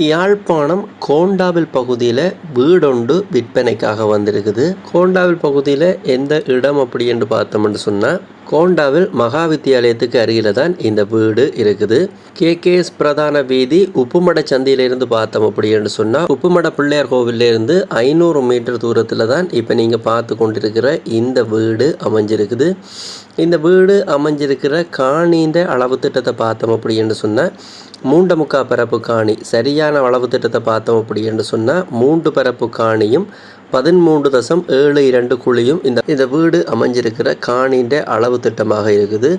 யாழ்ப்பாணம் கோண்டாவில் பகுதியில் வீடொன்று விற்பனைக்காக வந்திருக்குது. கோண்டாவில் பகுதியில் எந்த இடம் அப்படி என்று பார்த்தோம்னு சொன்னால், கோண்டாவில் மகா வித்தியாலயத்துக்கு அருகில் தான் இந்த வீடு இருக்குது. கேகேஎஸ் பிரதான வீதி உப்புமட சந்தையிலிருந்து பார்த்தோம் அப்படி என்று சொன்னால், உப்புமட பிள்ளையார் கோவிலிருந்து 500 மீட்டர் தூரத்தில் தான் இப்போ நீங்கள் பார்த்து கொண்டிருக்கிற இந்த வீடு அமைஞ்சிருக்குது. இந்த வீடு அமைஞ்சிருக்கிற காணின்ற அளவு திட்டத்தை பார்த்தோம் அப்படி என்று சொன்னால், 3.25 பரப்பு காணி. சரியான அளவு திட்டத்தை பார்த்தோம் அப்படி என்று சொன்னால் 3 பரப்பு காணியும் 13.72 குழியும் இந்த வீடு அமைஞ்சிருக்கிற காணின்ற அளவு திட்டமாக இருக்குது.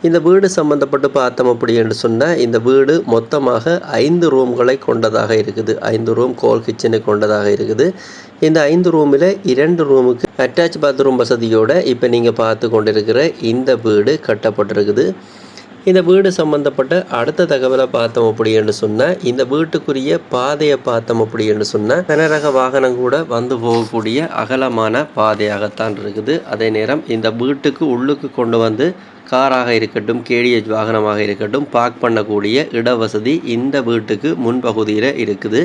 இந்த வீடு சம்பந்தப்பட்டு பார்த்தோம் அப்படி என்று சொன்னால், இந்த வீடு மொத்தமாக 5 ரூம்களை கொண்டதாக இருக்குது. 5 ரூம் கோல் கிச்சனை கொண்டதாக இருக்குது. இந்த 5 ரூமில் 2 ரூமுக்கு அட்டாச் பாத்ரூம் வசதியோடு இப்போ நீங்கள் பார்த்து கொண்டிருக்கிற இந்த வீடு கட்டப்பட்டிருக்குது. இந்த வீடு சம்பந்தப்பட்ட அடுத்த தகவலை பார்த்தோம் அப்படி என்று சொன்னால், இந்த வீட்டுக்குரிய பாதையை பார்த்தோம் அப்படி என்று சொன்னால், கனரக வாகனம் கூட வந்து போகக்கூடிய அகலமான பாதையாகத்தான் இருக்குது. அதே நேரம் இந்த வீட்டுக்கு உள்ளுக்கு கொண்டு வந்து காராக இருக்கட்டும், கேடிஎச் வாகனமாக இருக்கட்டும், பார்க் பண்ணக்கூடிய இடவசதி இந்த வீட்டுக்கு முன்பகுதியில் இருக்குது.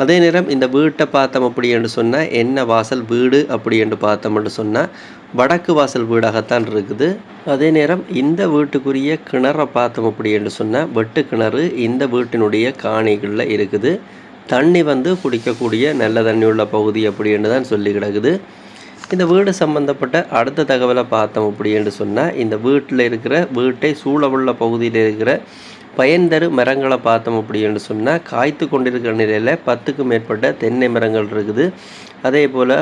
அதே நேரம் இந்த வீட்டை பார்த்தோம் அப்படி என்று சொன்னால், என்ன வாசல் வீடு அப்படி என்று பார்த்தோம்னு சொன்னால், வடக்கு வாசல் வீடாகத்தான் இருக்குது. அதே நேரம் இந்த வீட்டுக்குரிய கிணறை பார்த்தோம் அப்படி என்று சொன்னால், வெட்டு கிணறு இந்த வீட்டினுடைய காணிகளில் இருக்குது. தண்ணி வந்து குடிக்கக்கூடிய நல்ல தண்ணி உள்ள பகுதி அப்படி என்று தான் சொல்லி கிடக்குது. இந்த வீடு சம்பந்தப்பட்ட அடுத்த தகவலை பார்த்தோம் அப்படி என்று சொன்னால், இந்த வீட்டில் இருக்கிற வீட்டை சூழவுள்ள பகுதியில் இருக்கிற பயன்தரு மரங்களை பார்த்தோம் அப்படி என்று சொன்னால், காய்த்து கொண்டிருக்கிற நிலையில் 10க்கும் மேற்பட்ட தென்னை மரங்கள் இருக்குது. அதே போல்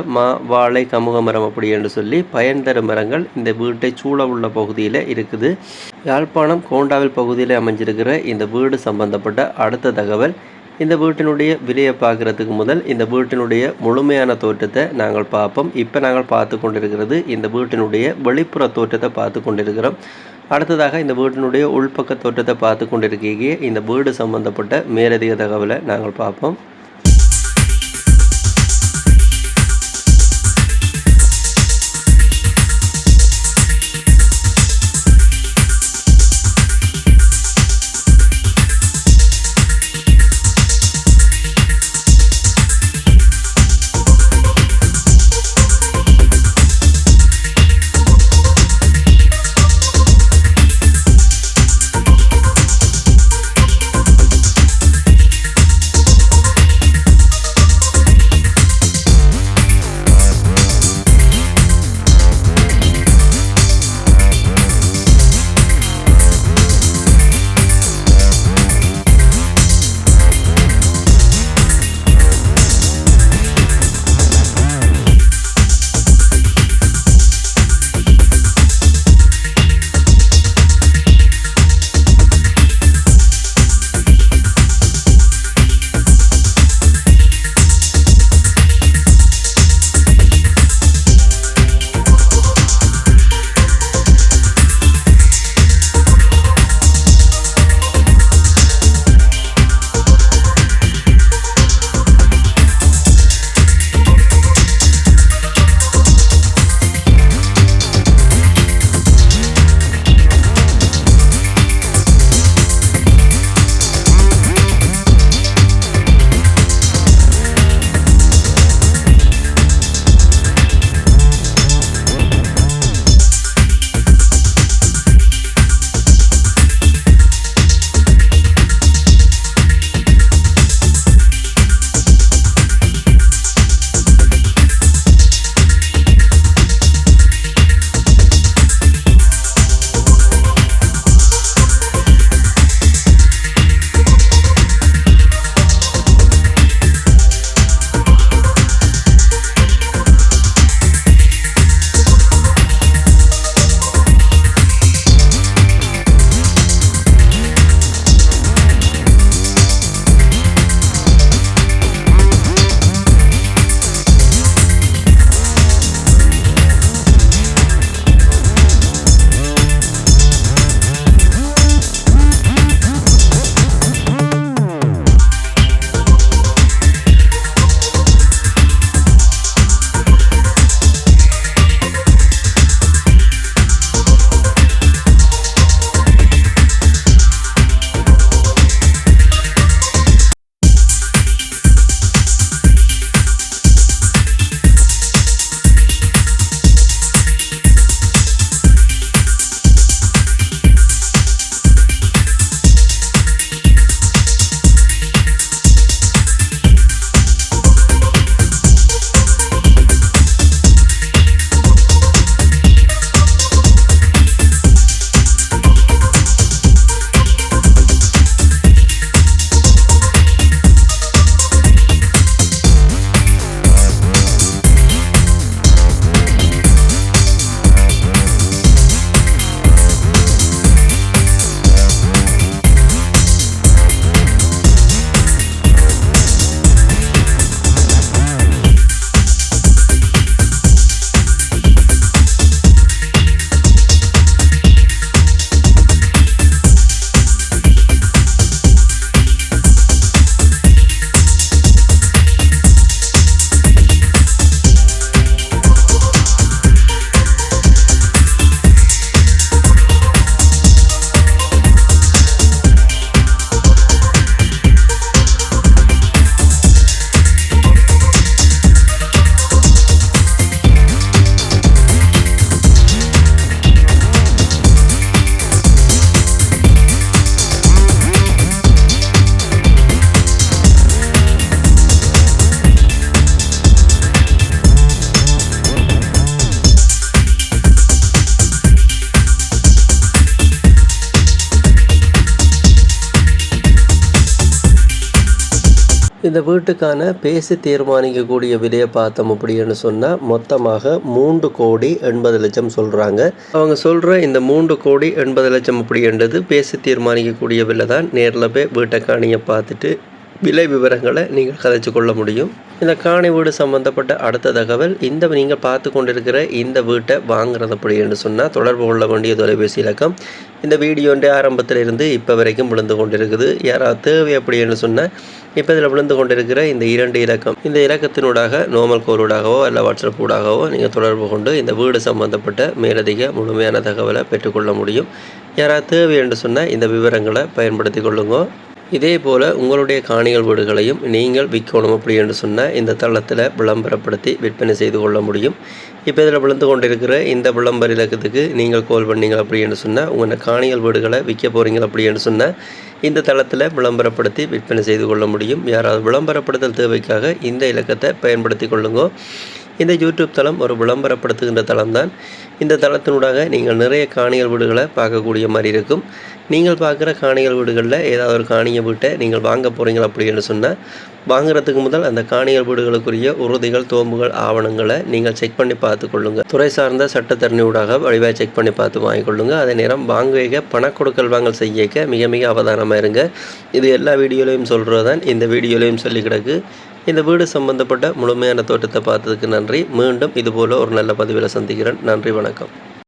வாழை கமுக மரம் அப்படி என்று சொல்லி பயன்தரு மரங்கள் இந்த வீட்டை சூழ உள்ள பகுதியில் இருக்குது. யாழ்ப்பாணம் கோண்டாவில் பகுதியில் அமைஞ்சிருக்கிற இந்த வீடு சம்பந்தப்பட்ட அடுத்த தகவல், இந்த வீட்டினுடைய விலையை பார்க்குறதுக்கு முதல் இந்த வீட்டினுடைய முழுமையான தோற்றத்தை நாங்கள் பார்ப்போம். இப்போ நாங்கள் பார்த்து கொண்டிருக்கிறது இந்த வீட்டினுடைய வெளிப்புற தோற்றத்தை பார்த்து கொண்டிருக்கிறோம். அடுத்ததாக இந்த வீட்டினுடைய உள்பக்க தோற்றத்தை பார்த்து கொண்டிருக்கீங்க. இந்த வீடு சம்பந்தப்பட்ட மேலதிக தகவலை நாங்கள் பார்ப்போம். இந்த வீட்டுக்கான பேசி தீர்மானிக்கக்கூடிய விலையை பார்த்தோம் அப்படின்னு சொன்னால் மொத்தமாக 3,80,00,000 சொல்கிறாங்க. அவங்க சொல்கிற இந்த 3,80,00,000 அப்படின்றது பேசி தீர்மானிக்கக்கூடிய விலை தான். நேரில் போய் வீட்டை காணியை பார்த்துட்டு விலை விவரங்களை நீங்கள் கதைச்சு கொள்ள முடியும். இந்த காணி வீடு சம்மந்தப்பட்ட அடுத்த தகவல், நீங்கள் பார்த்து கொண்டிருக்கிற இந்த வீட்டை வாங்குறது அப்படின்னு சொன்னால் தொடர்பு கொள்ள வேண்டிய தொலைபேசி இலக்கம் இந்த வீடியோன்ற ஆரம்பத்திலிருந்து இப்போ வரைக்கும் விழுந்து கொண்டிருக்குது. யாராவது தேவை அப்படின்னு சொன்னால் இப்போ இதில் விழுந்து கொண்டிருக்கிற இந்த 2 இலக்கம், இந்த இலக்கத்தினூடாக நார்மல் கோலூடாகவோ இல்லை வாட்ஸ்அப் ஊடாகவோ நீங்கள் தொடர்பு கொண்டு இந்த வீடு சம்மந்தப்பட்ட மேலதிக முழுமையான தகவலை பெற்றுக்கொள்ள முடியும். யாராவது தேவை என்று சொன்னால் இந்த விவரங்களை பயன்படுத்தி கொள்ளுங்க. இதே போல் உங்களுடைய காணிகள் வீடுகளையும் நீங்கள் விற்கணும் அப்படி என்று சொன்னால் இந்த தளத்தில் விளம்பரப்படுத்தி விற்பனை செய்து கொள்ள முடியும். இப்போ இதில் விழுந்து கொண்டிருக்கிற இந்த விளம்பர இலக்கத்துக்கு நீங்கள் கால் பண்ணீங்க அப்படி என்று சொன்னால் உங்கள் காணிகள் வீடுகளை விற்க போகிறீங்க அப்படி என்று சொன்னால் இந்த தளத்தில் விளம்பரப்படுத்தி விற்பனை செய்து கொள்ள முடியும். யாராவது விளம்பரப்படுத்தல் தேவைக்காக இந்த இலக்கத்தை பயன்படுத்தி கொள்ளுங்க. இந்த யூடியூப் தளம் ஒரு விளம்பரப்படுத்துகின்ற தளம் தான். இந்த தளத்தினூடாக நீங்கள் நிறைய காணிகள் வீடுகளை பார்க்கக்கூடிய மாதிரி இருக்கும். நீங்கள் பார்க்குற காணிகள் வீடுகளில் ஏதாவது ஒரு காணிய வீட்டை நீங்கள் வாங்க போகிறீங்க அப்படின்னு சொன்னால் வாங்குறதுக்கு முதல் அந்த காணிகள் வீடுகளுக்குரிய உறுதிகள் தோம்புகள் ஆவணங்களை நீங்கள் செக் பண்ணி பார்த்து கொள்ளுங்கள். துறை சார்ந்த சட்டத்தரணியூடாக வழிவாக செக் பண்ணி பார்த்து வாங்கிக்கொள்ளுங்கள். அதே நேரம் வாங்குவீங்க பண கொடுக்கல் வாங்கல் செய்யக்க மிக மிக அவதானமாக இருங்க. இது எல்லா வீடியோலையும் சொல்கிறது தான், இந்த வீடியோலையும் சொல்லி கிடக்கு. இந்த வீடு சம்பந்தப்பட்ட முழுமையான தோட்டத்தை பார்த்ததுக்கு நன்றி. மீண்டும் இதுபோல் ஒரு நல்ல பதிவில் சந்திக்கிறேன். நன்றி, வணக்கம்.